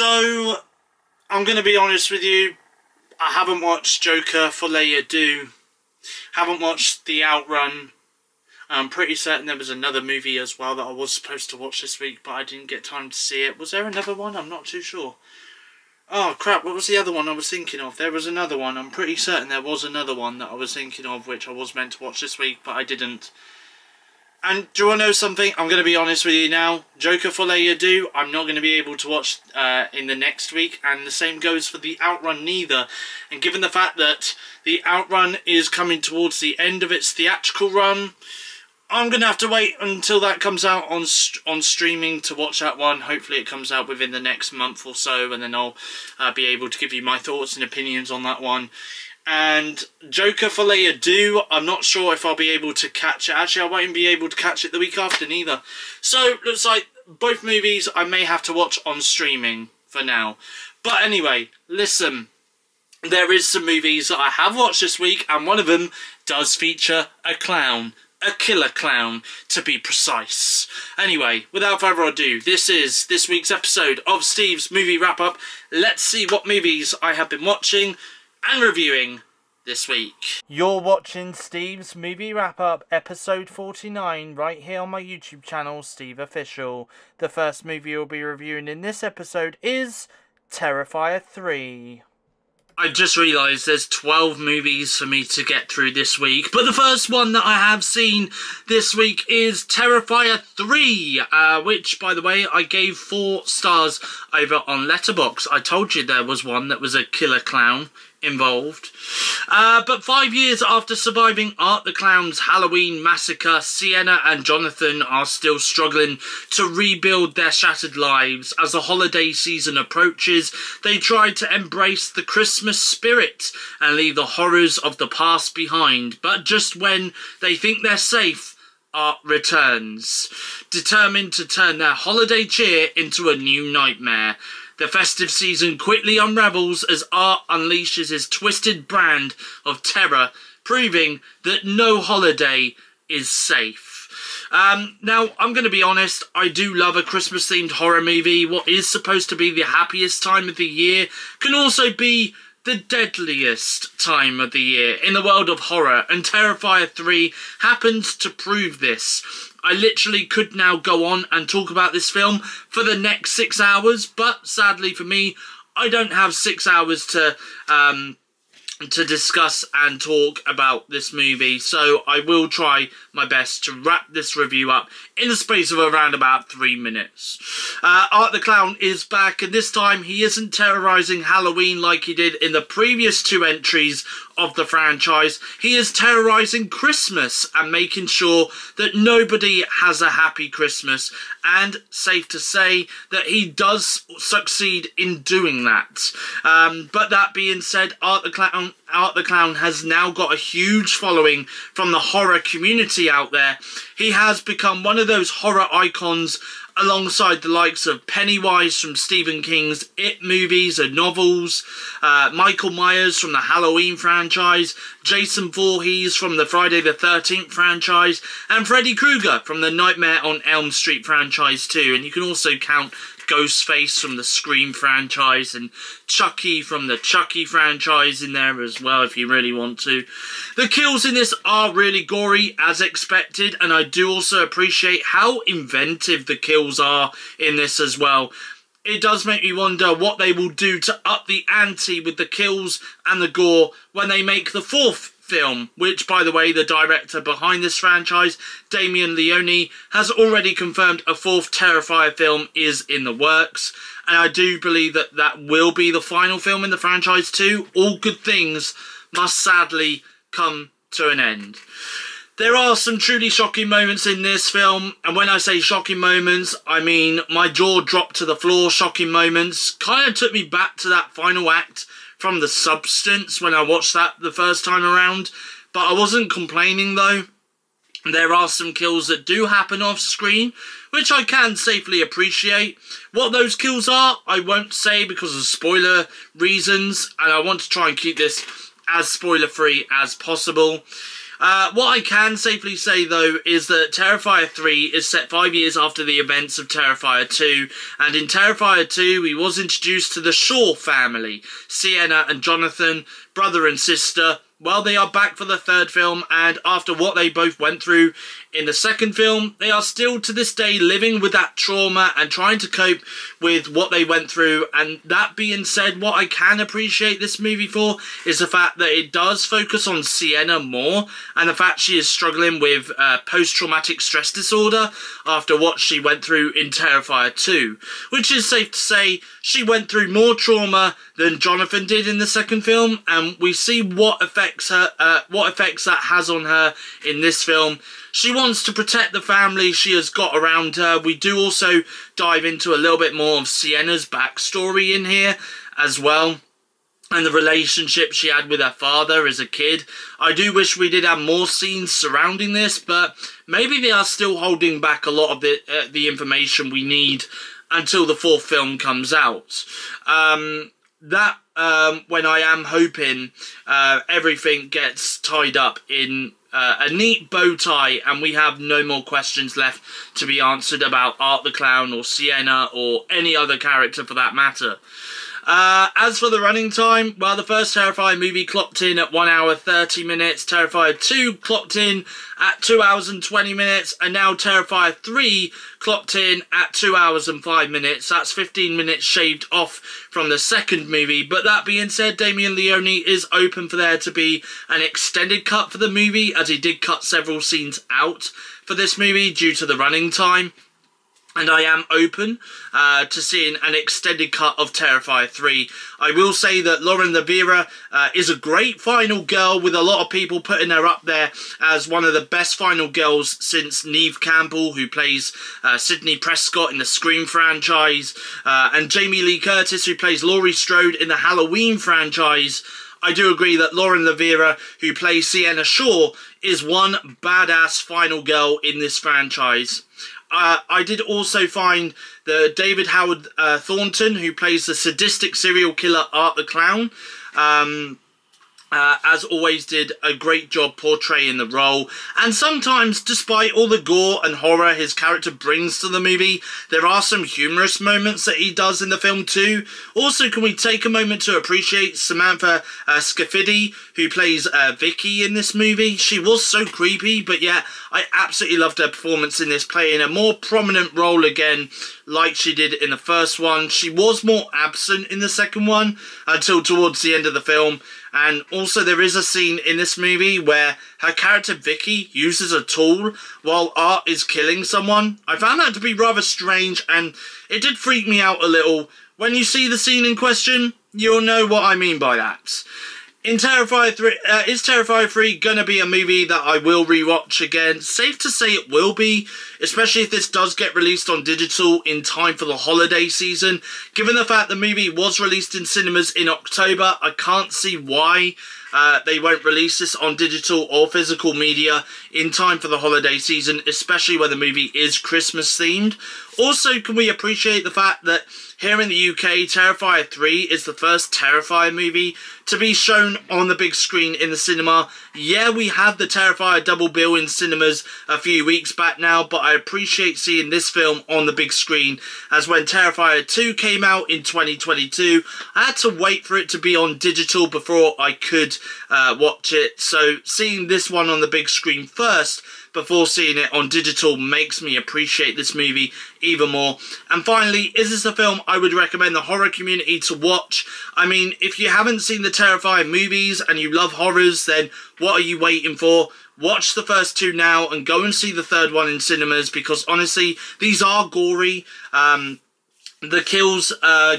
So, I'm going to be honest with you. I haven't watched Joker for Leia Do. Haven't watched The Outrun. I'm pretty certain there was another movie as well that I was supposed to watch this week, but I didn't get time to see it. Was there another one? I'm not too sure. Oh crap, what was the other one I was thinking of? There was another one. I'm pretty certain there was another one that I was thinking of, which I was meant to watch this week, but I didn't. And do you want to know something? I'm going to be honest with you now. Joker for Leia Do, I'm not going to be able to watch in the next week. And the same goes for The Outrun neither. And given the fact that The Outrun is coming towards the end of its theatrical run, I'm going to have to wait until that comes out on streaming to watch that one. Hopefully it comes out within the next month or so. And then I'll be able to give you my thoughts and opinions on that one. And Joker for Leia Do, I'm not sure if I'll be able to catch it. Actually, I won't be able to catch it the week after neither. So, looks like both movies I may have to watch on streaming for now. But anyway, listen. There is some movies that I have watched this week, and one of them does feature a clown. A killer clown, to be precise. Anyway, without further ado, this is this week's episode of Steve's Movie Wrap-Up. Let's see what movies I have been watching and reviewing this week. You're watching Steve's Movie Wrap-Up, episode 49, right here on my YouTube channel, SteveOfficial. The first movie you'll be reviewing in this episode is Terrifier 3. I just realised there's 12 movies for me to get through this week, but the first one that I have seen this week is Terrifier 3, which, by the way, I gave 4 stars over on Letterboxd. I told you there was one that was a killer clown involved. But 5 years after surviving Art the Clown's Halloween massacre, Sienna and Jonathan are still struggling to rebuild their shattered lives. As the holiday season approaches, they try to embrace the Christmas spirit and leave the horrors of the past behind. But just when they think they're safe, Art returns, determined to turn their holiday cheer into a new nightmare. The festive season quickly unravels as Art unleashes his twisted brand of terror, proving that no holiday is safe. Now, I'm going to be honest, I do love a Christmas-themed horror movie. What is supposed to be the happiest time of the year can also be the deadliest time of the year in the world of horror, and Terrifier 3 happens to prove this. I literally could now go on and talk about this film for the next 6 hours, but sadly for me, I don't have 6 hours to discuss and talk about this movie, so I will try my best to wrap this review up in the space of around about 3 minutes. Art the Clown is back, and this time he isn't terrorising Halloween like he did in the previous 2 entries of the franchise. He is terrorising Christmas and making sure that nobody has a happy Christmas, and safe to say that he does succeed in doing that. But that being said, Art the Clown has now got a huge following from the horror community out there. He has become one of those horror icons alongside the likes of Pennywise from Stephen King's It movies and novels, Michael Myers from the Halloween franchise, Jason Voorhees from the Friday the 13th franchise, and Freddy Krueger from the Nightmare on Elm Street franchise too. And you can also count Ghostface from the Scream franchise and Chucky from the Chucky franchise in there as well if you really want to. The kills in this are really gory as expected, and I do also appreciate how inventive the kills are in this as well. It does make me wonder what they will do to up the ante with the kills and the gore when they make the 4th film, which, by the way, the director behind this franchise, Damien Leone, has already confirmed a 4th Terrifier film is in the works, and I do believe that that will be the final film in the franchise too. All good things must sadly come to an end. There are some truly shocking moments in this film, and when I say shocking moments, I mean my jaw dropped to the floor shocking moments. Kind of took me back to that final act from The Substance when I watched that the first time around, but I wasn't complaining though. There are some kills that do happen off screen, which I can safely appreciate. What those kills are, I won't say because of spoiler reasons, and I want to try and keep this as spoiler free as possible. What I can safely say, though, is that Terrifier 3 is set 5 years after the events of Terrifier 2, and in Terrifier 2, we was introduced to the Shaw family, Sienna and Jonathan, brother and sister. Well, they are back for the third film, and after what they both went through in the second film, they are still to this day living with that trauma and trying to cope with what they went through. And that being said, what I can appreciate this movie for is the fact that it does focus on Sienna more, and the fact she is struggling with post-traumatic stress disorder after what she went through in Terrifier 2, which is safe to say she went through more trauma than Jonathan did in the second film, and we see what effects that has on her in this film. She wants to protect the family she has got around her. We do also dive into a little bit more of Sienna's backstory in here as well, and the relationship she had with her father as a kid. I do wish we did have more scenes surrounding this, but maybe they are still holding back a lot of the information we need until the fourth film comes out. When I am hoping everything gets tied up in a neat bow tie and we have no more questions left to be answered about Art the Clown or Sienna or any other character for that matter. As for the running time, well, the first Terrifier movie clocked in at 1 hour 30 minutes, Terrifier 2 clocked in at 2 hours and 20 minutes, and now Terrifier 3 clocked in at 2 hours and 5 minutes. That's 15 minutes shaved off from the second movie. But that being said, Damien Leone is open for there to be an extended cut for the movie, as he did cut several scenes out for this movie due to the running time. And I am open to seeing an extended cut of Terrifier 3. I will say that Lauren Levera is a great final girl, with a lot of people putting her up there as one of the best final girls since Neve Campbell, who plays Sidney Prescott in the Scream franchise, and Jamie Lee Curtis, who plays Laurie Strode in the Halloween franchise. I do agree that Lauren Levera, who plays Sienna Shaw, is one badass final girl in this franchise. I did also find the David Howard Thornton, who plays the sadistic serial killer Art the Clown, as always did a great job portraying the role. And sometimes, despite all the gore and horror his character brings to the movie, there are some humorous moments that he does in the film too. Also, can we take a moment to appreciate Samantha Scafidi, who plays Vicky in this movie? She was so creepy, but yeah, I absolutely loved her performance in this, playing a more prominent role again, like she did in the first one. She was more absent in the second one until towards the end of the film. And also there is a scene in this movie where her character Vicky uses a tool while Art is killing someone. I found that to be rather strange, and it did freak me out a little. When you see the scene in question, you'll know what I mean by that. In Terrifier 3, is Terrifier 3 gonna be a movie that I will rewatch again? Safe to say it will be, especially if this does get released on digital in time for the holiday season. Given the fact the movie was released in cinemas in October, I can't see why they won't release this on digital or physical media in time for the holiday season, especially when the movie is Christmas themed. Also, can we appreciate the fact that here in the UK, Terrifier 3 is the first Terrifier movie to be shown on the big screen in the cinema. Yeah, we had the Terrifier double bill in cinemas a few weeks back now, but I appreciate seeing this film on the big screen, as when Terrifier 2 came out in 2022, I had to wait for it to be on digital before I could watch it. So seeing this one on the big screen first before seeing it on digital makes me appreciate this movie even more. And finally, is this a film I would recommend the horror community to watch? I mean, if you haven't seen the Terrifier movies and you love horrors, then what are you waiting for? Watch the first two now and go and see the third one in cinemas, because honestly, these are gory. The kills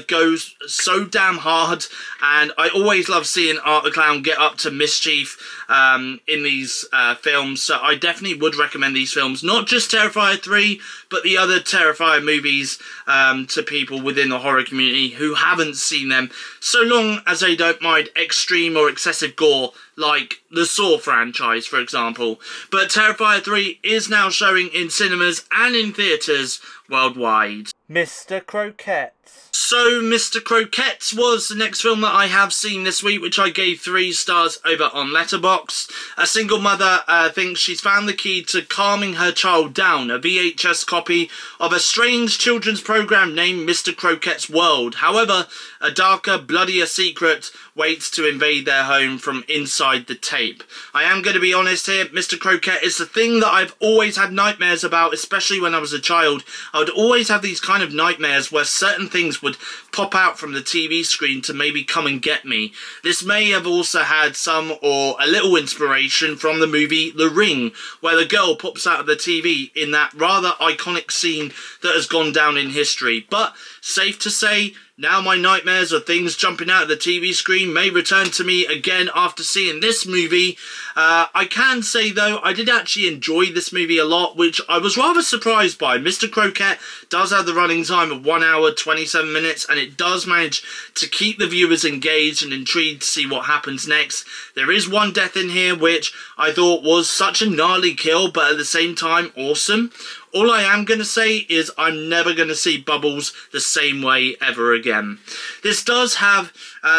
go so damn hard, and I always love seeing Art the Clown get up to mischief in these films, so I definitely would recommend these films, not just Terrifier 3, but the other Terrifier movies to people within the horror community who haven't seen them, so long as they don't mind extreme or excessive gore, like the Saw franchise, for example. But Terrifier 3 is now showing in cinemas and in theatres worldwide. Mr. Croquette. So, Mr. Croquette was the next film that I have seen this week, which I gave 3 stars over on Letterboxd. A single mother thinks she's found the key to calming her child down, a VHS copy of a strange children's program named Mr. Croquette's World. However, a darker, bloodier secret waits to invade their home from inside the tape. I am going to be honest here, Mr. Croquette is the thing that I've always had nightmares about, especially when I was a child. I would always have these kind of nightmares where certain things would pop out from the TV screen to maybe come and get me. This may have also had some or a little inspiration from the movie The Ring, where the girl pops out of the TV in that rather iconic scene that has gone down in history. But safe to say, now my nightmares of things jumping out of the TV screen may return to me again after seeing this movie. I can say though, I did actually enjoy this movie a lot, which I was rather surprised by. Mr. Croquette does have the running time of 1 hour 27 minutes, and it does manage to keep the viewers engaged and intrigued to see what happens next. There is one death in here which I thought was such a gnarly kill, but at the same time awesome. All I am going to say is I'm never going to see Bubbles the same way ever again. This does have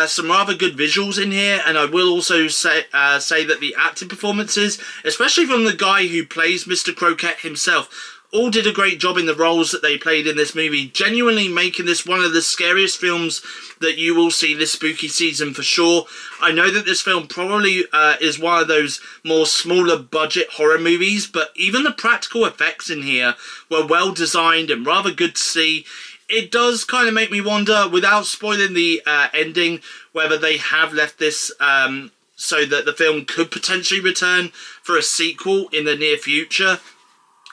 some rather good visuals in here, and I will also say that the acting performances, especially from the guy who plays Mr. Croquette himself, all did a great job in the roles that they played in this movie, genuinely making this one of the scariest films that you will see this spooky season for sure. I know that this film probably is one of those more smaller budget horror movies, but even the practical effects in here were well designed and rather good to see. It does kind of make me wonder, without spoiling the ending, whether they have left this so that the film could potentially return for a sequel in the near future.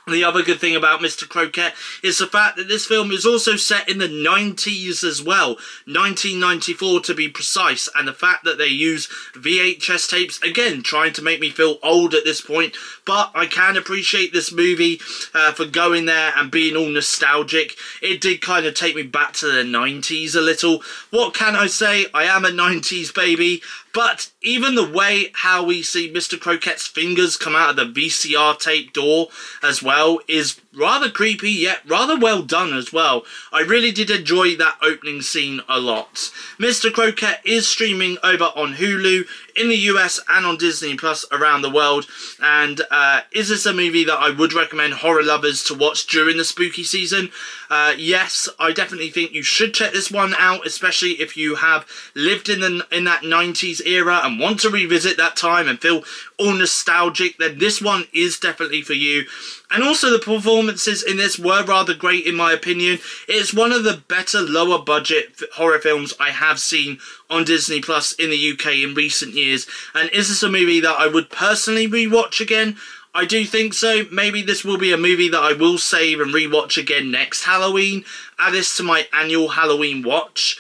The other good thing about Mr. Croquette is the fact that this film is also set in the 90s as well, 1994 to be precise, and the fact that they use VHS tapes, again, trying to make me feel old at this point, but I can appreciate this movie for going there and being all nostalgic. It did kind of take me back to the 90s a little. What can I say? I am a 90s baby. But even the way how we see Mr. Croquette's fingers come out of the VCR tape door as well is rather creepy, yet rather well done as well. I really did enjoy that opening scene a lot. Mr. Croquette is streaming over on Hulu in the US and on Disney Plus around the world. And is this a movie that I would recommend horror lovers to watch during the spooky season? Yes, I definitely think you should check this one out, especially if you have lived in that 90s era and want to revisit that time and feel all nostalgic. Then this one is definitely for you. And also the performances in this were rather great in my opinion. It's one of the better lower budget horror films I have seen on Disney Plus in the UK in recent years. And is this a movie that I would personally rewatch again? I do think so. Maybe this will be a movie that I will save and rewatch again next Halloween. Add this to my annual Halloween watch.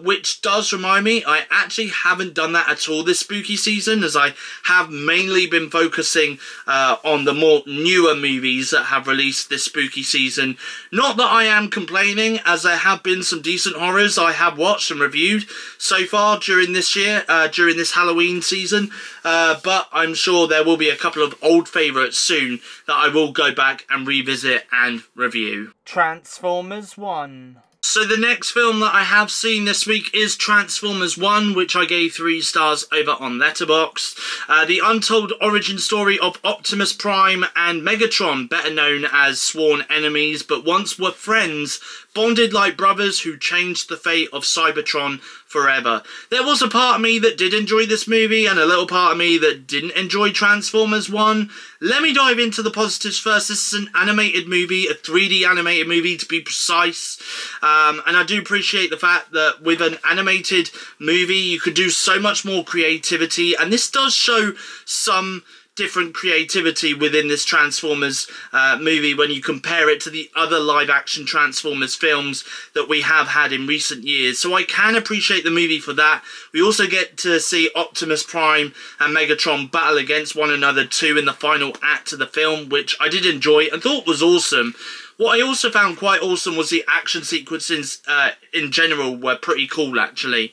Which does remind me, I actually haven't done that at all this spooky season, as I have mainly been focusing on the more newer movies that have released this spooky season. Not that I am complaining, as there have been some decent horrors I have watched and reviewed so far during this year, during this Halloween season, but I'm sure there will be a couple of old favourites soon that I will go back and revisit and review. Transformers 1. So the next film that I have seen this week is Transformers 1, which I gave 3 stars over on Letterboxd. The untold origin story of Optimus Prime and Megatron, better known as sworn enemies, but once were friends, bonded like brothers who changed the fate of Cybertron forever. There was a part of me that did enjoy this movie and a little part of me that didn't enjoy Transformers 1. Let me dive into the positives first. This is an animated movie, a 3D animated movie to be precise. And I do appreciate the fact that with an animated movie you could do so much more creativity, and this does show some different creativity within this Transformers movie when you compare it to the other live-action Transformers films that we have had in recent years. So I can appreciate the movie for that. We also get to see Optimus Prime and Megatron battle against one another too in the final act of the film, which I did enjoy and thought was awesome. What I also found quite awesome was the action sequences in general were pretty cool actually.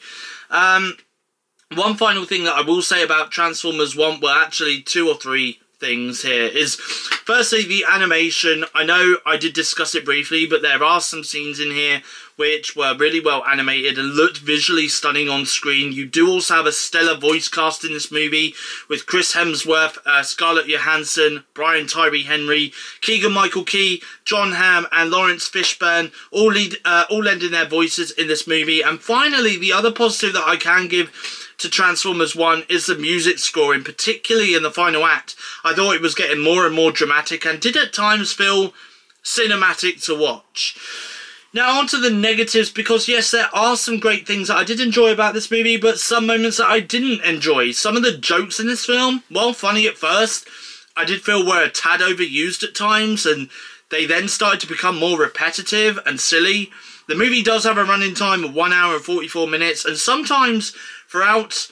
One final thing that I will say about Transformers 1, well actually 2 or 3 things here is firstly the animation. I know I did discuss it briefly, but there are some scenes in here which were really well animated and looked visually stunning on screen. You do also have a stellar voice cast in this movie with Chris Hemsworth, Scarlett Johansson, Brian Tyree Henry, Keegan-Michael Key, John Hamm and Lawrence Fishburne all lending their voices in this movie. And finally, the other positive that I can give to Transformers 1 is the music scoring, particularly in the final act. I thought it was getting more and more dramatic and did at times feel cinematic to watch. Now on to the negatives, because yes, there are some great things that I did enjoy about this movie, but some moments that I didn't enjoy. Some of the jokes in this film, while funny at first, I did feel were a tad overused at times, and they then started to become more repetitive and silly. The movie does have a running time of 1 hour and 44 minutes, and sometimes throughout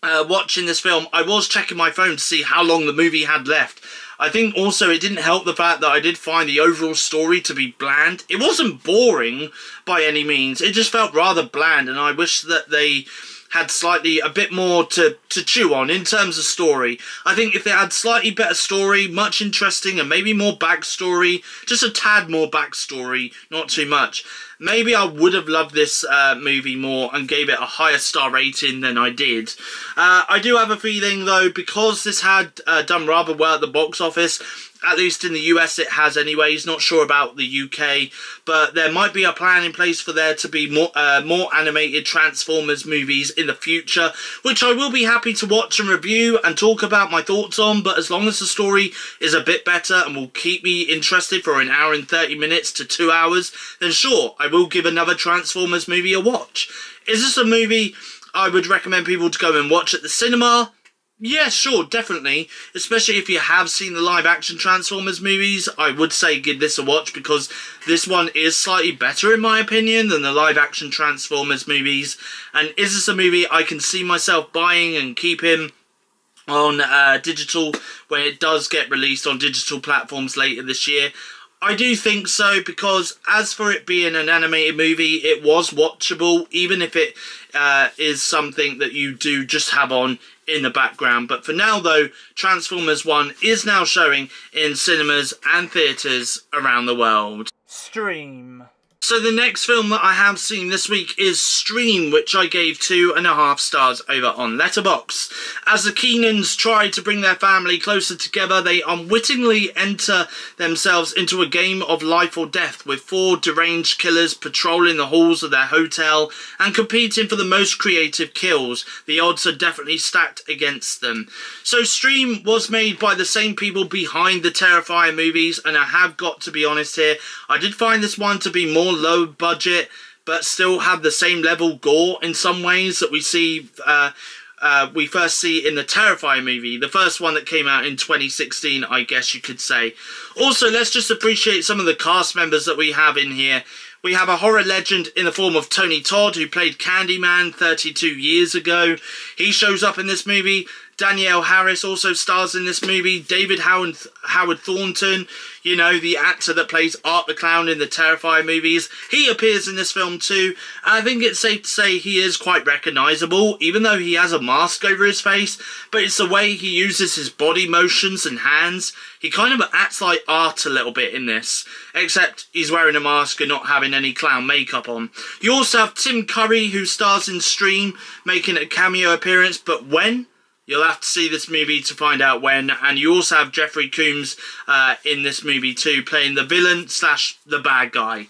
watching this film, I was checking my phone to see how long the movie had left. I think also it didn't help the fact that I did find the overall story to be bland. It wasn't boring by any means, it just felt rather bland, and I wish that they had slightly a bit more to chew on in terms of story. I think if they had slightly better story, much interesting, and maybe more backstory, just a tad more backstory, not too much, maybe I would have loved this movie more and gave it a higher star rating than I did. I do have a feeling though, because this had done rather well at the box office, at least in the US it has anyways, not sure about the UK, but there might be a plan in place for there to be more animated Transformers movies in the future, which I will be happy to watch and review and talk about my thoughts on, but as long as the story is a bit better and will keep me interested for an hour and 30 minutes to 2 hours, then sure, I will give another Transformers movie a watch. Is this a movie I would recommend people to go and watch at the cinema? Yeah, sure, definitely. Especially if you have seen the live-action Transformers movies, I would say give this a watch, because this one is slightly better, in my opinion, than the live-action Transformers movies. And is this a movie I can see myself buying and keeping on digital when it does get released on digital platforms later this year? I do think so, because as for it being an animated movie, it was watchable, even if it is something that you do just have on in the background. But for now though, Transformers 1 is now showing in cinemas and theatres around the world. Stream. So the next film that I have seen this week is Stream, which I gave 2.5 stars over on Letterboxd. As the Keenans try to bring their family closer together, they unwittingly enter themselves into a game of life or death, with 4 deranged killers patrolling the halls of their hotel and competing for the most creative kills. The odds are definitely stacked against them. So Stream was made by the same people behind the Terrifier movies, and I have got to be honest here, I did find this one to be more low budget, but still have the same level gore in some ways that we see we first see in the Terrifier movie, the first one that came out in 2016, I guess you could say. Also, let's just appreciate some of the cast members that we have in here. We have a horror legend in the form of Tony Todd, who played Candyman 32 years ago. He shows up in this movie. Danielle Harris also stars in this movie. David Howard Thornton, you know, the actor that plays Art the Clown in the Terrifier movies, he appears in this film too. I think it's safe to say he is quite recognisable, even though he has a mask over his face, but it's the way he uses his body motions and hands. He kind of acts like Art a little bit in this, except he's wearing a mask and not having any clown makeup on. You also have Tim Curry, who stars in Stream, making a cameo appearance, but when? You'll have to see this movie to find out when. And you also have Jeffrey Combs in this movie too, playing the villain slash the bad guy.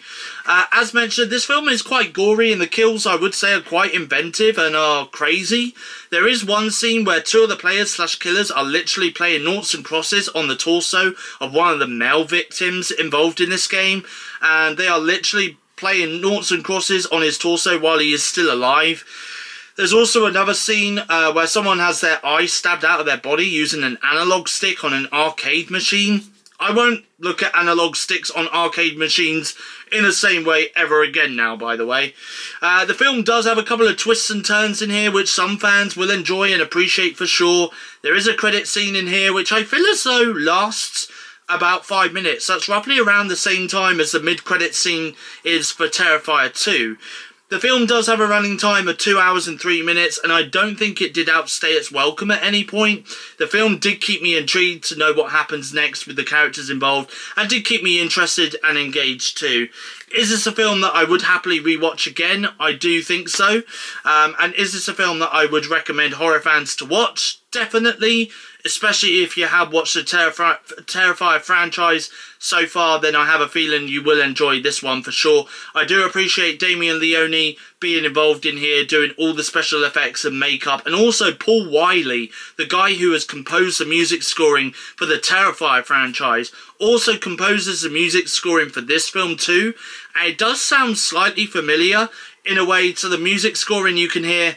As mentioned, this film is quite gory, and the kills, I would say, are quite inventive and are crazy. There is one scene where 2 of the players slash killers are literally playing noughts and crosses on the torso of one of the male victims involved in this game. And they are literally playing noughts and crosses on his torso while he is still alive. There's also another scene where someone has their eye stabbed out of their body using an analog stick on an arcade machine. I won't look at analog sticks on arcade machines in the same way ever again now, by the way. The film does have a couple of twists and turns in here, which some fans will enjoy and appreciate for sure. There is a credit scene in here, which I feel as though lasts about 5 minutes. That's roughly around the same time as the mid-credit scene is for Terrifier 2. The film does have a running time of 2 hours and 3 minutes, and I don't think it did outstay its welcome at any point. The film did keep me intrigued to know what happens next with the characters involved, and did keep me interested and engaged too. Is this a film that I would happily rewatch again? I do think so. And is this a film that I would recommend horror fans to watch? Definitely. Especially if you have watched the Terrifier franchise so far, then I have a feeling you will enjoy this one for sure. I do appreciate Damien Leone being involved in here, doing all the special effects and makeup, and also Paul Wiley, the guy who has composed the music scoring for the Terrifier franchise, also composes the music scoring for this film too, and it does sound slightly familiar in a way to the music scoring you can hear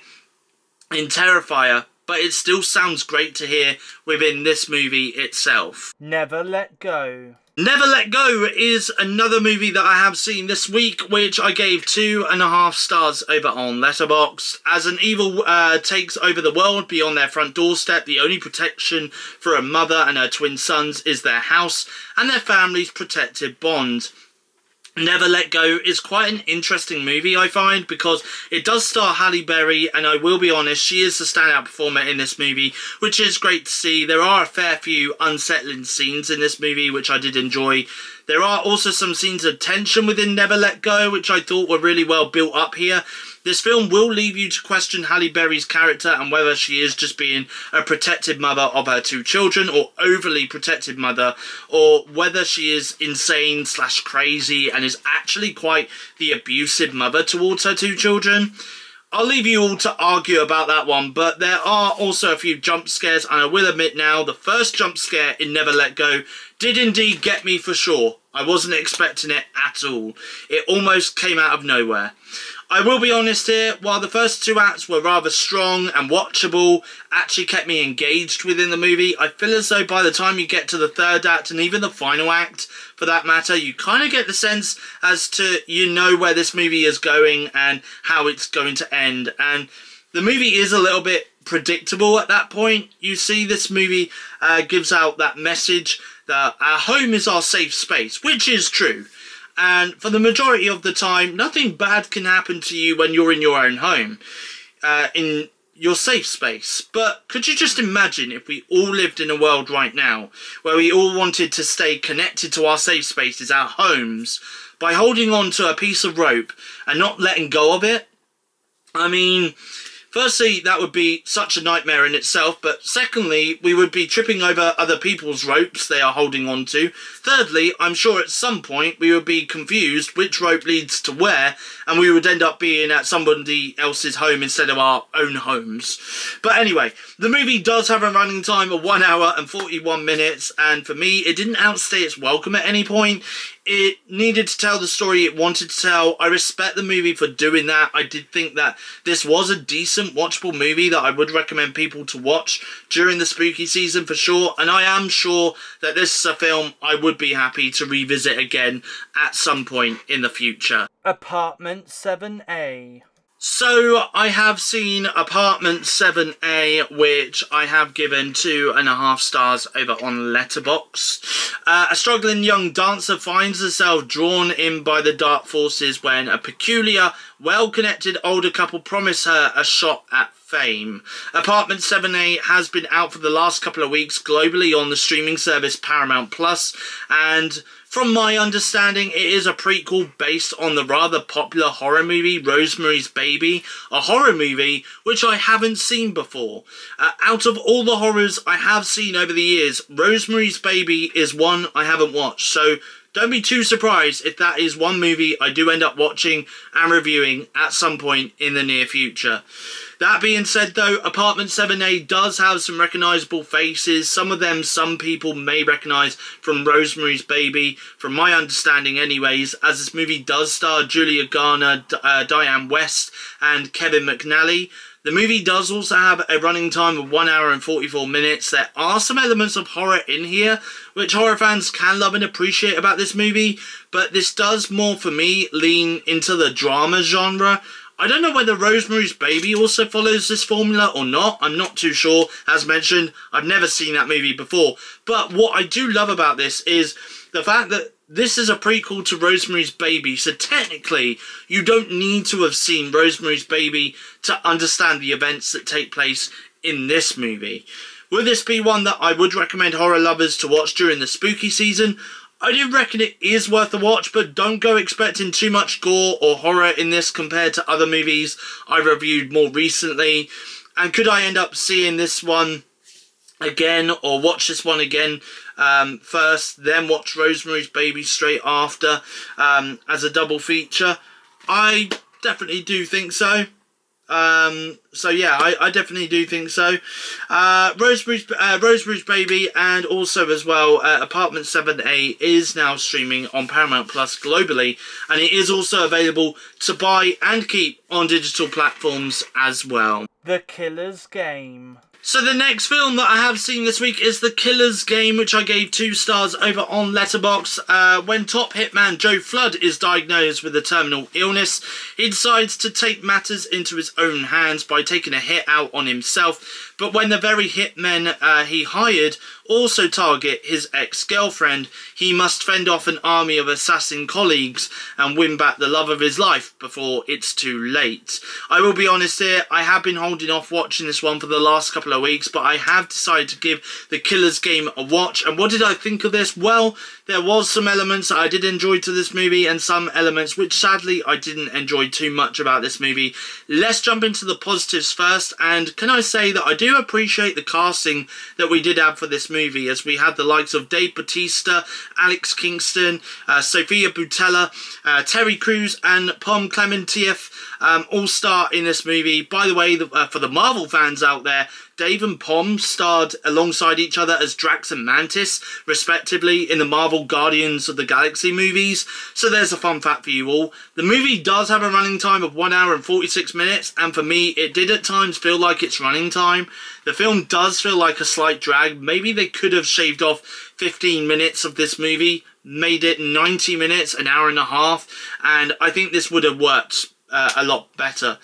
in Terrifier, but it still sounds great to hear within this movie itself. Never Let Go. Never Let Go is another movie that I have seen this week, which I gave 2.5 stars over on Letterboxd. As an evil takes over the world beyond their front doorstep, the only protection for a mother and her twin sons is their house and their family's protective bond. Never Let Go is quite an interesting movie, I find, because it does star Halle Berry, and I will be honest, she is the standout performer in this movie, which is great to see. There are a fair few unsettling scenes in this movie, which I did enjoy. There are also some scenes of tension within Never Let Go, which I thought were really well built up here. This film will leave you to question Halle Berry's character and whether she is just being a protective mother of her 2 children, or overly protective mother, or whether she is insane / crazy and is actually quite the abusive mother towards her 2 children. I'll leave you all to argue about that one, but there are also a few jump scares, and I will admit now, the first jump scare in Never Let Go did indeed get me for sure. I wasn't expecting it at all. It almost came out of nowhere. I will be honest here, while the first 2 acts were rather strong and watchable, actually kept me engaged within the movie, I feel as though by the time you get to the 3rd act, and even the final act for that matter, you kind of get the sense as to, you know, where this movie is going and how it's going to end. And the movie is a little bit predictable at that point. You see, this movie gives out that message that our home is our safe space, which is true. And for the majority of the time, nothing bad can happen to you when you're in your own home, in your safe space. But could you just imagine if we all lived in a world right now where we all wanted to stay connected to our safe spaces, our homes, by holding on to a piece of rope and not letting go of it? I mean, firstly, that would be such a nightmare in itself, but secondly, we would be tripping over other people's ropes they are holding on to. Thirdly, I'm sure at some point we would be confused which rope leads to where, and we would end up being at somebody else's home instead of our own homes. But anyway, the movie does have a running time of 1 hour and 41 minutes, and for me, it didn't outstay its welcome at any point. It needed to tell the story it wanted to tell. I respect the movie for doing that. I did think that this was a decent, watchable movie that I would recommend people to watch during the spooky season for sure. And I am sure that this is a film I would be happy to revisit again at some point in the future. Apartment 7A. So, I have seen Apartment 7A, which I have given 2.5 stars over on Letterboxd. A struggling young dancer finds herself drawn in by the dark forces when a peculiar, well-connected older couple promise her a shot at fame. Apartment 7A has been out for the last couple of weeks globally on the streaming service Paramount+, and from my understanding, it is a prequel based on the rather popular horror movie Rosemary's Baby, a horror movie which I haven't seen before. Out of all the horrors I have seen over the years, Rosemary's Baby is one I haven't watched, so don't be too surprised if that is one movie I do end up watching and reviewing at some point in the near future. That being said though, Apartment 7A does have some recognisable faces. Some of them some people may recognise from Rosemary's Baby, from my understanding anyways, as this movie does star Julia Garner, Diane West and Kevin McNally. The movie does also have a running time of 1 hour and 44 minutes. There are some elements of horror in here, which horror fans can love and appreciate about this movie, but this does more, for me, lean into the drama genre. I don't know whether Rosemary's Baby also follows this formula or not. I'm not too sure. As mentioned, I've never seen that movie before. But what I do love about this is the fact that this is a prequel to Rosemary's Baby, so technically you don't need to have seen Rosemary's Baby to understand the events that take place in this movie. Will this be one that I would recommend horror lovers to watch during the spooky season? I do reckon it is worth a watch, but don't go expecting too much gore or horror in this compared to other movies I reviewed more recently. And could I end up seeing this one again, or watch this one again first, then watch Rosemary's Baby straight after as a double feature? I definitely do think so. So yeah, I definitely do think so. Rosemary's Baby, and also as well Apartment 7A is now streaming on Paramount Plus globally, and it is also available to buy and keep on digital platforms as well. The Killer's Game. So the next film that I have seen this week is The Killer's Game, which I gave 2 stars over on Letterboxd. When top hitman Joe Flood is diagnosed with a terminal illness, he decides to take matters into his own hands by taking a hit out on himself. But when the very hitmen he hired also target his ex-girlfriend, he must fend off an army of assassin colleagues and win back the love of his life before it's too late. I will be honest here, I have been holding off watching this one for the last couple of weeks, but I have decided to give The Killer's Game a watch. And what did I think of this? Well, there was some elements that I did enjoy to this movie, and some elements which sadly I didn't enjoy too much about this movie. Let's jump into the positives first, and can I say that I do appreciate the casting that we did have for this movie, as we had the likes of Dave Bautista, Alex Kingston, Sophia Boutella, Terry Crews and Pom Klementieff all star in this movie. By the way, for the Marvel fans out there, Dave and Pom starred alongside each other as Drax and Mantis, respectively, in the Marvel Guardians of the Galaxy movies. So there's a fun fact for you all. The movie does have a running time of 1 hour and 46 minutes, and for me, it did at times feel like its running time. The film does feel like a slight drag. Maybe they could have shaved off 15 minutes of this movie, made it 90 minutes, an hour and a half, and I think this would have worked a lot better.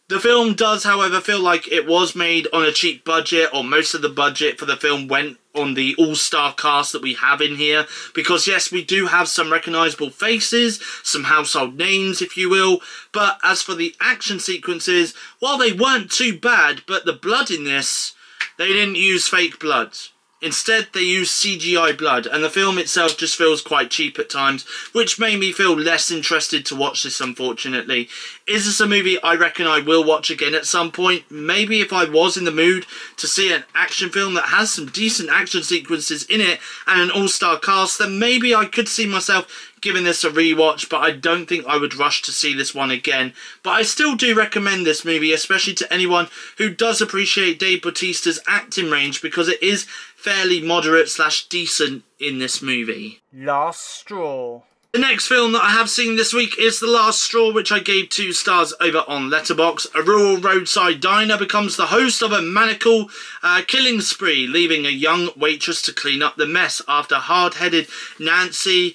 The film does, however, feel like it was made on a cheap budget, or most of the budget for the film went on the all-star cast that we have in here, because yes, we do have some recognisable faces, some household names, if you will, but as for the action sequences, while they weren't too bad, but the blood in this, they didn't use fake blood. Instead, they used CGI blood, and the film itself just feels quite cheap at times, which made me feel less interested to watch this, unfortunately. Is this a movie I reckon I will watch again at some point? Maybe if I was in the mood to see an action film that has some decent action sequences in it and an all-star cast, then maybe I could see myself giving this a rewatch, but I don't think I would rush to see this one again. But I still do recommend this movie, especially to anyone who does appreciate Dave Bautista's acting range, because it is fairly moderate / decent in this movie. Last Straw. The next film that I have seen this week is The Last Straw, which I gave 2 stars over on Letterboxd. A rural roadside diner becomes the host of a maniacal killing spree, leaving a young waitress to clean up the mess after hard-headed Nancy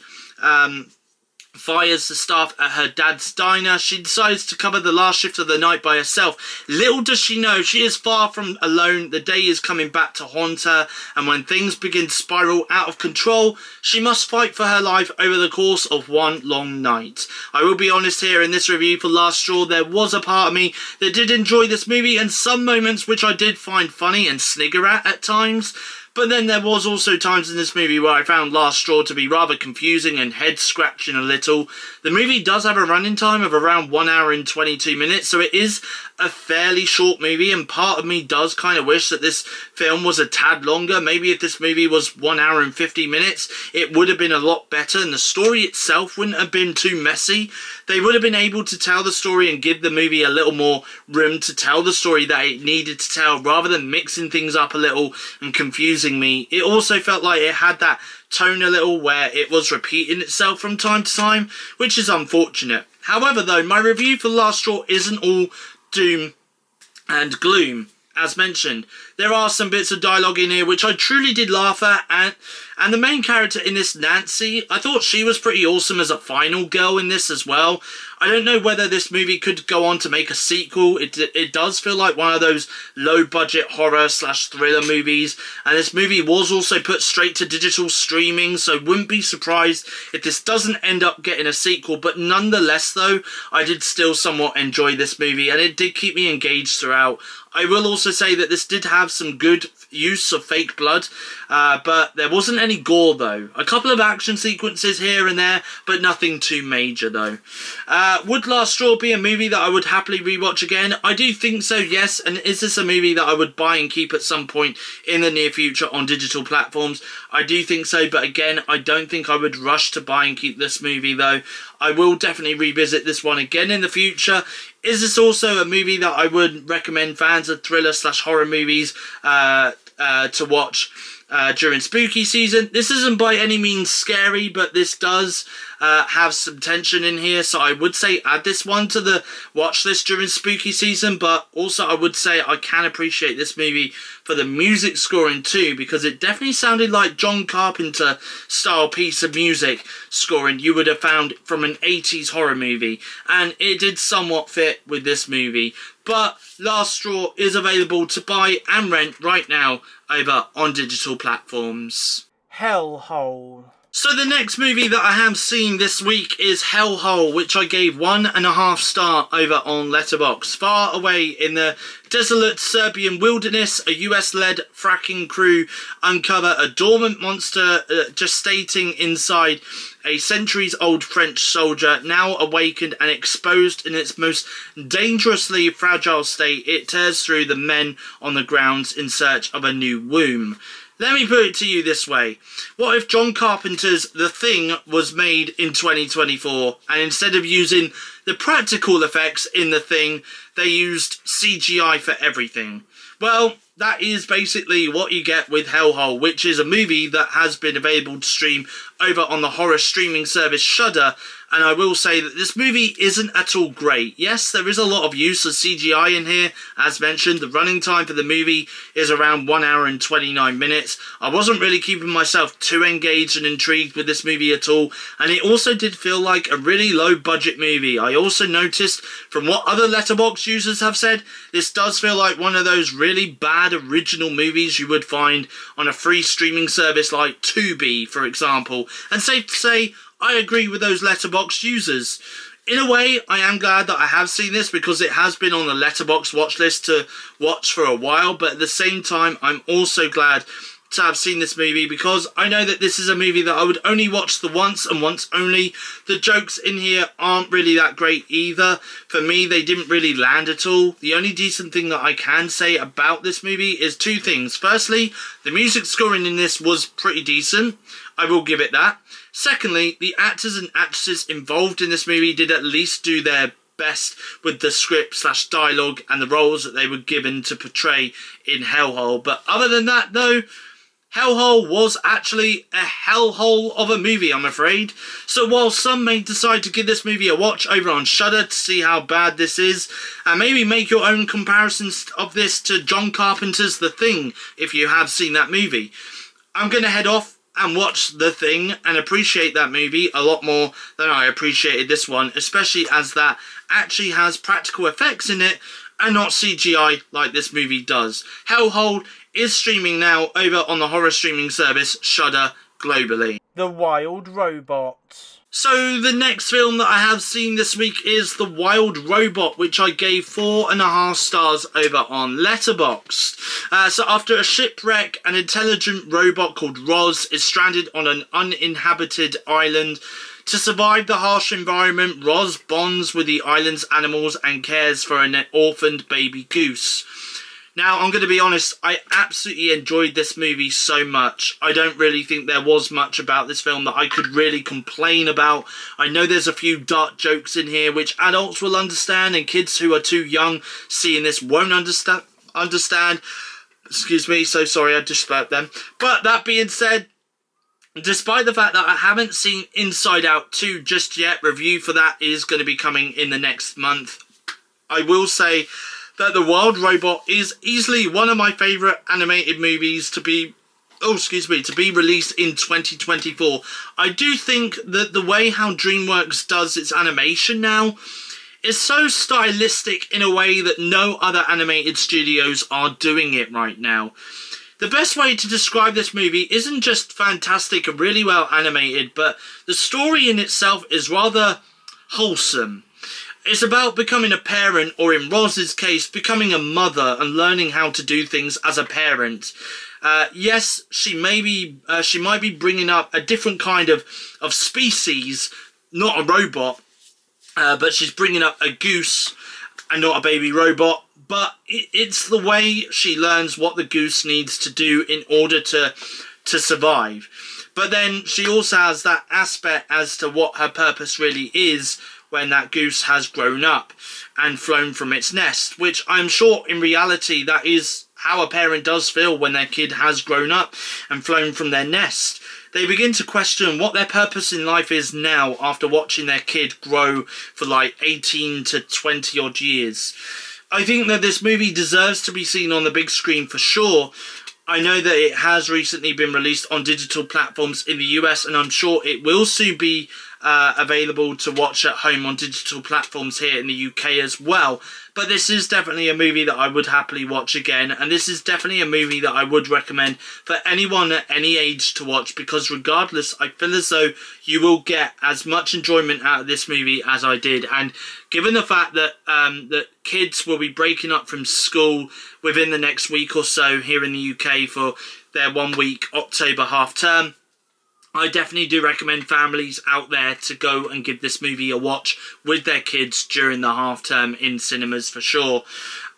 fires the staff at her dad's diner. She decides to cover the last shift of the night by herself. Little does she know, she is far from alone. The day is coming back to haunt her, and when things begin to spiral out of control, she must fight for her life over the course of one long night. I will be honest here, in this review for Last Straw, there was a part of me that did enjoy this movie, and some moments which I did find funny and snigger at times. But then there was also times in this movie where I found Last Straw to be rather confusing and head-scratching a little. The movie does have a running time of around 1 hour and 22 minutes, so it is a fairly short movie, and part of me does kind of wish that this film was a tad longer. Maybe if this movie was 1 hour and 50 minutes, it would have been a lot better, and the story itself wouldn't have been too messy. They would have been able to tell the story and give the movie a little more room to tell the story that it needed to tell, rather than mixing things up a little and confusing me. It also felt like it had that tone a little where it was repeating itself from time to time, which is unfortunate. However though, my review for Last Straw isn't all doom and gloom. As mentioned, there are some bits of dialogue in here which I truly did laugh at, and the main character in this, Nancy, I thought she was pretty awesome as a final girl in this as well. I don't know whether this movie could go on to make a sequel. It does feel like one of those low-budget horror/thriller movies, and this movie was also put straight to digital streaming, so wouldn't be surprised if this doesn't end up getting a sequel. But nonetheless, though, I did still somewhat enjoy this movie, and it did keep me engaged throughout. I will also say that this did have some good use of fake blood, but there wasn't any gore though. A couple of action sequences here and there, but nothing too major though. Would Last Straw be a movie that I would happily rewatch again? I do think so, yes. And is this a movie that I would buy and keep at some point in the near future on digital platforms? I do think so, but again, I don't think I would rush to buy and keep this movie though. I will definitely revisit this one again in the future. Is this also a movie that I would recommend fans of thriller/horror movies to watch during spooky season? This isn't by any means scary, but this does have some tension in here, so I would say add this one to the watch list during spooky season. But also I would say I can appreciate this movie for the music scoring too, because it definitely sounded like John Carpenter style piece of music scoring you would have found from an 80s horror movie, and it did somewhat fit with this movie. But Last Straw is available to buy and rent right now over on digital platforms. Hellhole. So the next movie that I have seen this week is Hellhole, which I gave 1.5 stars over on Letterboxd. Far away in the desolate Serbian wilderness, a US-led fracking crew uncover a dormant monster gestating inside a centuries-old French soldier. Now awakened and exposed in its most dangerously fragile state, it tears through the men on the grounds in search of a new womb. Let me put it to you this way. What if John Carpenter's The Thing was made in 2024, and instead of using the practical effects in The Thing, they used CGI for everything? Well, that is basically what you get with Hellhole, which is a movie that has been available to stream over on the horror streaming service Shudder. And I will say that this movie isn't at all great. Yes, there is a lot of use of CGI in here. As mentioned, the running time for the movie is around 1 hour and 29 minutes. I wasn't really keeping myself too engaged and intrigued with this movie at all. And it also did feel like a really low budget movie. I also noticed from what other Letterboxd users have said, this does feel like one of those really bad original movies you would find on a free streaming service like Tubi, for example. And safe to say, I agree with those Letterboxd users. In a way, I am glad that I have seen this, because it has been on the Letterboxd watch list to watch for a while, but at the same time, I'm also glad to have seen this movie, because I know that this is a movie that I would only watch the once and once only. The jokes in here aren't really that great either. For me, they didn't really land at all. The only decent thing that I can say about this movie is two things. Firstly, the music scoring in this was pretty decent. I will give it that. Secondly, the actors and actresses involved in this movie did at least do their best with the script/dialogue and the roles that they were given to portray in Hellhole. But other than that, though, Hellhole was actually a hellhole of a movie, I'm afraid. So while some may decide to give this movie a watch over on Shudder to see how bad this is, and maybe make your own comparisons of this to John Carpenter's The Thing, if you have seen that movie, I'm going to head off and watch The Thing and appreciate that movie a lot more than I appreciated this one, especially as that actually has practical effects in it and not CGI like this movie does. Hellhole is streaming now over on the horror streaming service Shudder globally. The Wild Robot. So the next film that I have seen this week is The Wild Robot, which I gave 4.5 stars over on Letterboxd. So after a shipwreck, an intelligent robot called Roz is stranded on an uninhabited island. To survive the harsh environment, Roz bonds with the island's animals and cares for an orphaned baby goose. Now, I'm going to be honest, I absolutely enjoyed this movie so much. I don't really think there was much about this film that I could really complain about. I know there's a few dark jokes in here which adults will understand, and kids who are too young seeing this won't understand. Excuse me, so sorry I just burped them. But that being said, despite the fact that I haven't seen Inside Out 2 just yet, review for that is going to be coming in the next month, I will say that The Wild Robot is easily one of my favourite animated movies to be to be released in 2024. I do think that the way how DreamWorks does its animation now is so stylistic in a way that no other animated studios are doing it right now. The best way to describe this movie isn't just fantastic and really well animated, but the story in itself is rather wholesome. It's about becoming a parent, or in Roz's case, becoming a mother and learning how to do things as a parent. Yes, she might be bringing up a different kind of species, not a robot, but she's bringing up a goose and not a baby robot. But it's the way she learns what the goose needs to do in order to survive. But then she also has that aspect as to what her purpose really is when that goose has grown up and flown from its nest, which I'm sure in reality that is how a parent does feel when their kid has grown up and flown from their nest. They begin to question what their purpose in life is now after watching their kid grow for like 18 to 20 odd years. I think that this movie deserves to be seen on the big screen for sure. I know that it has recently been released on digital platforms in the US, and I'm sure it will soon be available to watch at home on digital platforms here in the UK as well. But this is definitely a movie that I would happily watch again, and this is definitely a movie that I would recommend for anyone at any age to watch, because regardless, I feel as though you will get as much enjoyment out of this movie as I did. And given the fact that that kids will be breaking up from school within the next week or so here in the UK for their 1 week October half term, I definitely do recommend families out there to go and give this movie a watch with their kids during the half term in cinemas for sure.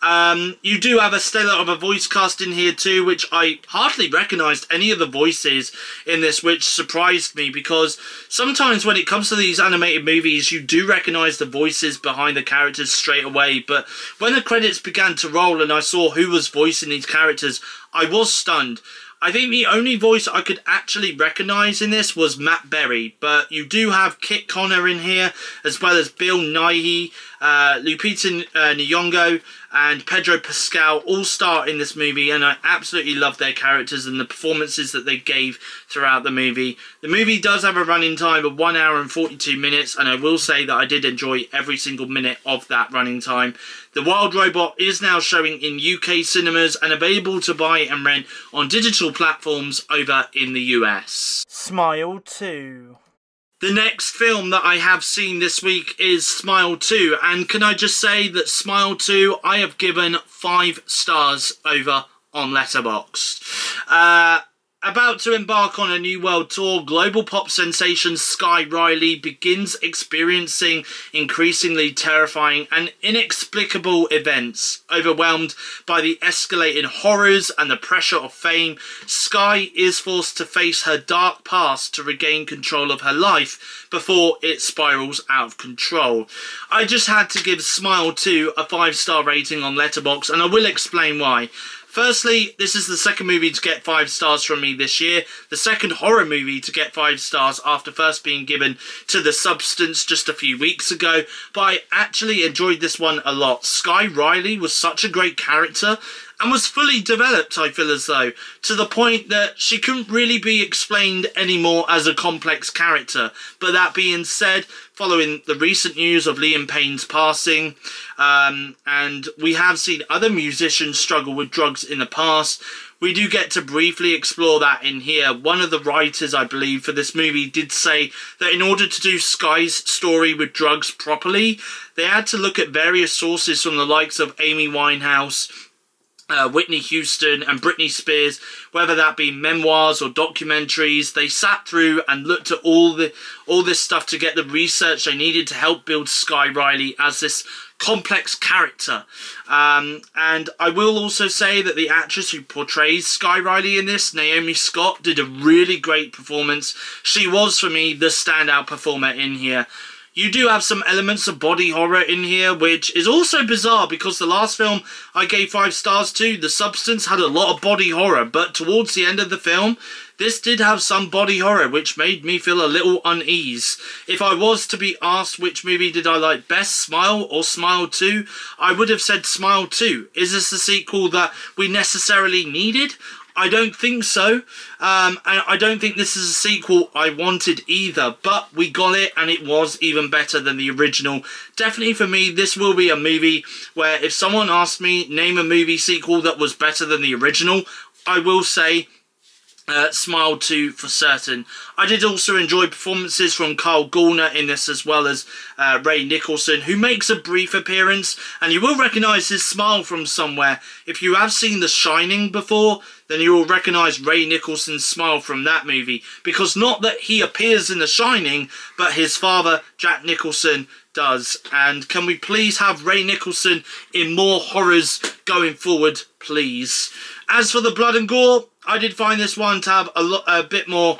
You do have a stellar of a voice cast in here too, which I hardly recognised any of the voices in this, which surprised me, because sometimes when it comes to these animated movies you do recognise the voices behind the characters straight away, but when the credits began to roll and I saw who was voicing these characters, I was stunned. I think the only voice I could actually recognise in this was Matt Berry, but you do have Kit Connor in here, as well as Bill Nighy, Lupita Nyong'o, and Pedro Pascal all star in this movie, and I absolutely love their characters and the performances that they gave throughout the movie. The movie does have a running time of 1 hour and 42 minutes, and I will say that I did enjoy every single minute of that running time. The Wild Robot is now showing in UK cinemas and available to buy and rent on digital platforms over in the US. Smile 2. The next film that I have seen this week is Smile 2, and can I just say that Smile 2 I have given 5 stars over on Letterboxd. About to embark on a new world tour, global pop sensation Sky Riley begins experiencing increasingly terrifying and inexplicable events. Overwhelmed by the escalating horrors and the pressure of fame, Sky is forced to face her dark past to regain control of her life before it spirals out of control. I just had to give Smile 2 a 5-star rating on Letterboxd, and I will explain why. Firstly, this is the second movie to get 5 stars from me this year, the second horror movie to get 5 stars after first being given to The Substance just a few weeks ago, but I actually enjoyed this one a lot. Sky Riley was such a great character and was fully developed, I feel as though, to the point that she couldn't really be explained anymore as a complex character. But that being said, following the recent news of Liam Payne's passing, and we have seen other musicians struggle with drugs in the past, we do get to briefly explore that in here. One of the writers, I believe, for this movie did say that in order to do Sky's story with drugs properly, they had to look at various sources from the likes of Amy Winehouse, Whitney Houston and Britney Spears, whether that be memoirs or documentaries. They sat through and looked at all this stuff to get the research they needed to help build Sky Riley as this complex character. And I will also say that the actress who portrays Sky Riley in this, Naomi Scott, did a really great performance. She was, for me, the standout performer in here. You do have some elements of body horror in here, which is also bizarre because the last film I gave 5 stars to, The Substance, had a lot of body horror, but towards the end of the film, this did have some body horror, which made me feel a little unease. If I was to be asked which movie did I like best, Smile or Smile 2, I would have said Smile 2. Is this the sequel that we necessarily needed? I don't think so, and I don't think this is a sequel I wanted either, but we got it, and it was even better than the original. Definitely for me, this will be a movie where if someone asked me, name a movie sequel that was better than the original, I will say Smile 2 for certain. I did also enjoy performances from Carl Gallner in this, as well as Ray Nicholson, who makes a brief appearance, and you will recognise his smile from somewhere. If you have seen The Shining before, then you will recognise Ray Nicholson's smile from that movie, because not that he appears in The Shining, but his father, Jack Nicholson, does. And can we please have Ray Nicholson in more horrors going forward, please? As for the blood and gore, I did find this one to have a bit more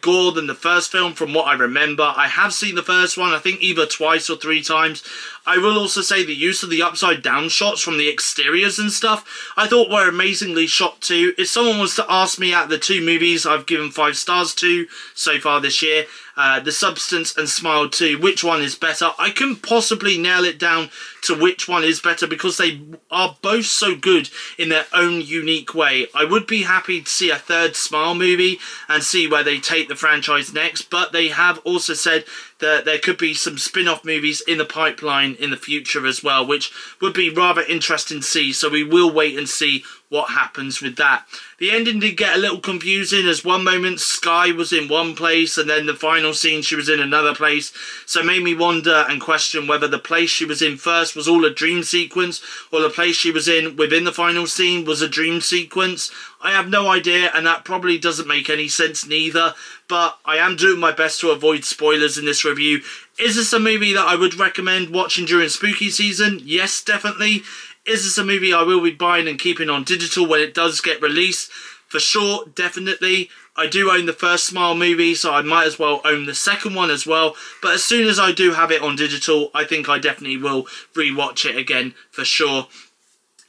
gore than the first film from what I remember. I have seen the first one, I think either twice or 3 times. I will also say the use of the upside down shots from the exteriors and stuff, I thought were amazingly shot too. If someone was to ask me out of the 2 movies I've given 5 stars to so far this year, The Substance and Smile 2, which one is better? I couldn't possibly nail it down to which one is better because they are both so good in their own unique way. I would be happy to see a 3rd Smile movie and see where they take the franchise next, but they have also said that there could be some spin-off movies in the pipeline in the future as well, which would be rather interesting to see, so we will wait and see what happens with that. The ending did get a little confusing, as one moment Sky was in one place and then the final scene she was in another place, so it made me wonder and question whether the place she was in first was all a dream sequence or the place she was in within the final scene was a dream sequence. I have no idea, and that probably doesn't make any sense neither, but I am doing my best to avoid spoilers in this review. Is this a movie that I would recommend watching during spooky season? Yes, definitely. Is this a movie I will be buying and keeping on digital when it does get released? For sure, definitely. I do own the first Smile movie, so I might as well own the second one as well. But as soon as I do have it on digital, I think I definitely will rewatch it again for sure.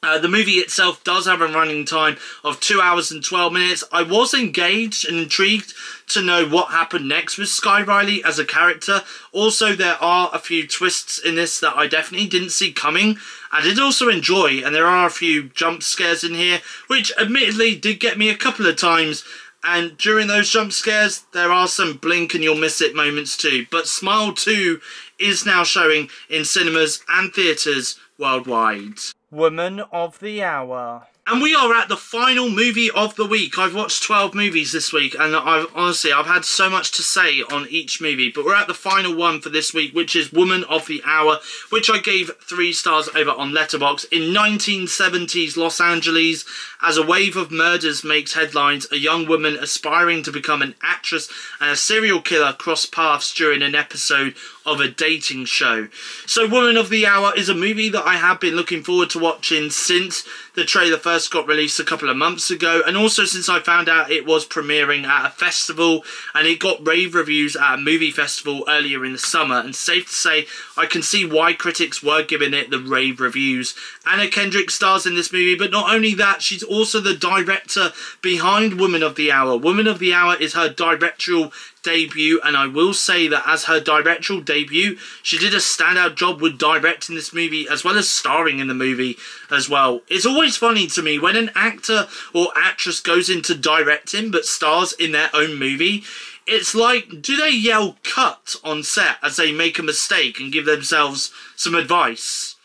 The movie itself does have a running time of 2 hours and 12 minutes. I was engaged and intrigued to know what happened next with Sky Riley as a character. Also, there are a few twists in this that I definitely didn't see coming. I did also enjoy, and there are a few jump scares in here, which admittedly did get me a couple of times. And during those jump scares, there are some blink and you'll miss it moments too. But Smile 2 is now showing in cinemas and theatres worldwide. Woman of the Hour. And we are at the final movie of the week. I've watched 12 movies this week, and I've had so much to say on each movie. But we're at the final one for this week, which is Woman of the Hour, which I gave 3 stars over on Letterboxd. In 1970s Los Angeles, as a wave of murders makes headlines, a young woman aspiring to become an actress and a serial killer cross paths during an episode of a dating show. So Woman of the Hour is a movie that I have been looking forward to watching since the trailer first got released a couple of months ago, and also since I found out it was premiering at a festival, and it got rave reviews at a movie festival earlier in the summer, and safe to say I can see why critics were giving it the rave reviews. Anna Kendrick stars in this movie, but not only that, she's also the director behind Woman of the Hour. Woman of the Hour is her directorial debut, and I will say that as her directorial debut, she did a standout job with directing this movie as well as starring in the movie as well. It's always funny to me when an actor or actress goes into directing but stars in their own movie. It's like, do they yell cut on set as they make a mistake and give themselves some advice?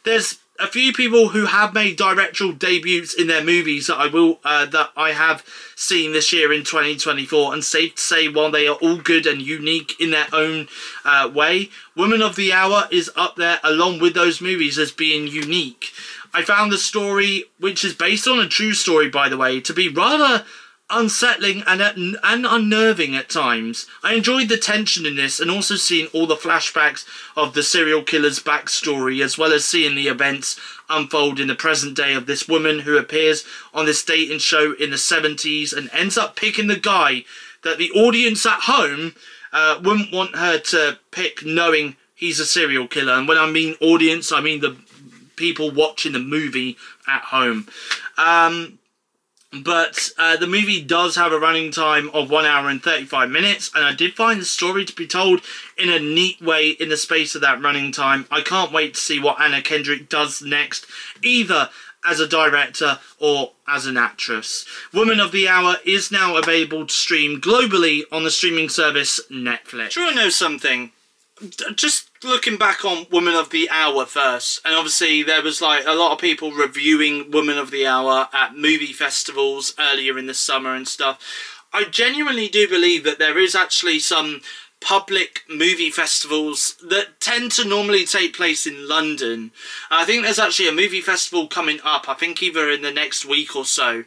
There's a few people who have made directorial debuts in their movies that I have seen this year in 2024, and safe to say, while they are all good and unique in their own way, Woman of the Hour is up there along with those movies as being unique. I found the story, which is based on a true story by the way, to be rather unsettling and unnerving at times. I enjoyed the tension in this, and also seeing all the flashbacks of the serial killer's backstory, as well as seeing the events unfold in the present day of this woman who appears on this dating show in the 70s and ends up picking the guy that the audience at home wouldn't want her to pick, knowing he's a serial killer. And when I mean audience, I mean the people watching the movie at home. But the movie does have a running time of 1 hour and 35 minutes, and I did find the story to be told in a neat way in the space of that running time. I can't wait to see what Anna Kendrick does next, either as a director or as an actress. Woman of the Hour is now available to stream globally on the streaming service Netflix. Do you want to know something? Just looking back on Woman of the Hour first, and obviously there was like a lot of people reviewing Woman of the Hour at movie festivals earlier in the summer and stuff. I genuinely do believe that there is actually some public movie festivals that tend to normally take place in London. I think there's actually a movie festival coming up, I think either in the next week or so,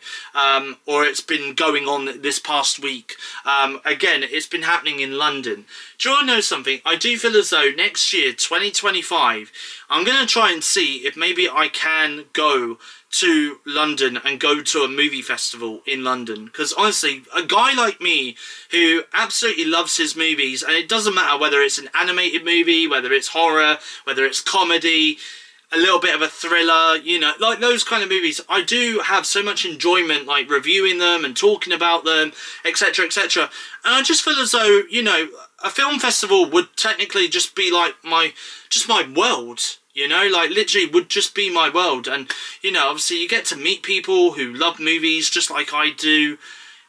or it's been going on this past week. Again, it's been happening in London. Do you want to know something? I do feel as though next year, 2025, I'm going to try and see if maybe I can go to London and go to a movie festival in London, because honestly, a guy like me who absolutely loves his movies, and it doesn't matter whether it's an animated movie, whether it's horror, whether it's comedy, a little bit of a thriller, you know, like those kind of movies, I do have so much enjoyment like reviewing them and talking about them, etc, etc. And I just feel as though, you know, a film festival would technically just be like my world. You know, like literally would just be my world. And, you know, obviously you get to meet people who love movies just like I do,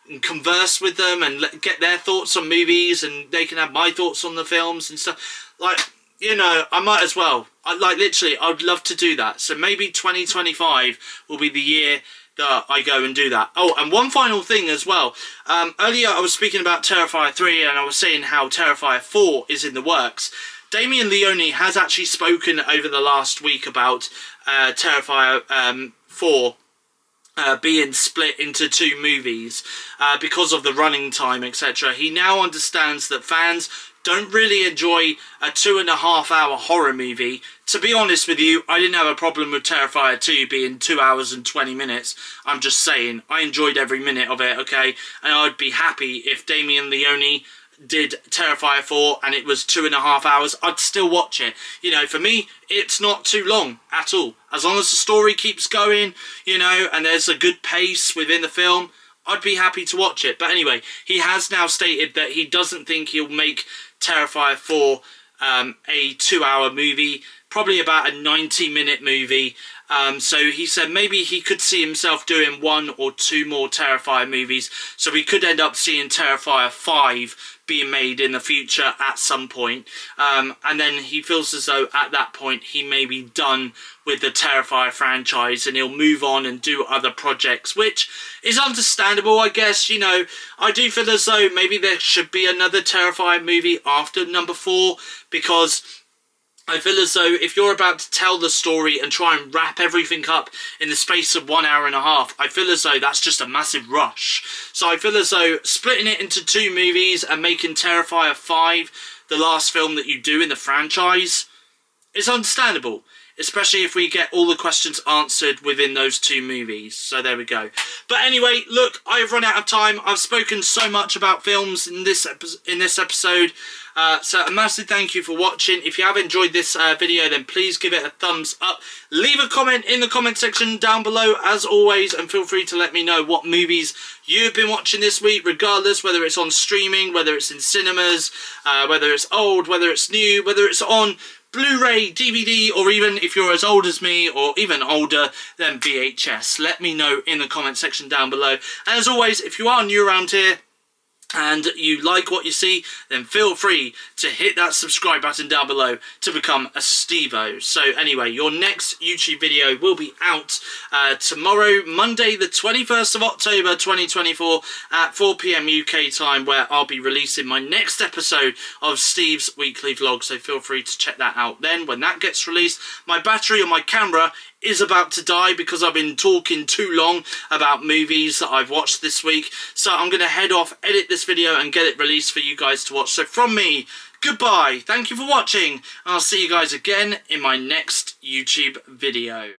and converse with them and get their thoughts on movies, and they can have my thoughts on the films and stuff. Like, you know, I might as well. Like literally, I'd love to do that. So maybe 2025 will be the year that I go and do that. Oh, and one final thing as well. Earlier I was speaking about Terrifier 3, and I was saying how Terrifier 4 is in the works. Damien Leone has actually spoken over the last week about Terrifier 4 being split into 2 movies because of the running time, etc. He now understands that fans don't really enjoy a 2.5-hour horror movie. To be honest with you, I didn't have a problem with Terrifier 2 being 2 hours and 20 minutes. I'm just saying, I enjoyed every minute of it, okay? And I'd be happy if Damien Leone did Terrifier 4 and it was 2.5 hours, I'd still watch it. You know, for me, it's not too long at all. As long as the story keeps going, you know, and there's a good pace within the film, I'd be happy to watch it. But anyway, he has now stated that he doesn't think he'll make Terrifier 4 a 2-hour movie, probably about a 90-minute movie. So he said maybe he could see himself doing 1 or 2 more Terrifier movies. So we could end up seeing Terrifier 5 being made in the future at some point. And then he feels as though at that point he may be done with the Terrifier franchise and he'll move on and do other projects, which is understandable, I guess. You know, I do feel as though maybe there should be another Terrifier movie after number 4, because I feel as though if you're about to tell the story and try and wrap everything up in the space of 1 hour and a half, I feel as though that's just a massive rush. So I feel as though splitting it into 2 movies and making Terrifier 5 the last film that you do in the franchise is understandable, especially if we get all the questions answered within those 2 movies. So there we go. But anyway, look, I've run out of time. I've spoken so much about films in this episode. So a massive thank you for watching. If you have enjoyed this video, then please give it a thumbs up. Leave a comment in the comment section down below as always, and feel free to let me know what movies you've been watching this week, regardless whether it's on streaming, whether it's in cinemas, whether it's old, whether it's new, whether it's on Blu-ray, DVD, or even if you're as old as me or even older, then VHS. Let me know in the comment section down below. And as always, if you are new around here and you like what you see, then feel free to hit that subscribe button down below to become a Stevo. So anyway, your next YouTube video will be out tomorrow, Monday the 21st of October 2024 at 4 PM UK time, where I'll be releasing my next episode of Steve's weekly vlog. So feel free to check that out then when that gets released. My battery on my camera is about to die because I've been talking too long about movies that I've watched this week. So I'm going to head off, edit this video and get it released for you guys to watch. So from me, goodbye. Thank you for watching. I'll see you guys again in my next YouTube video.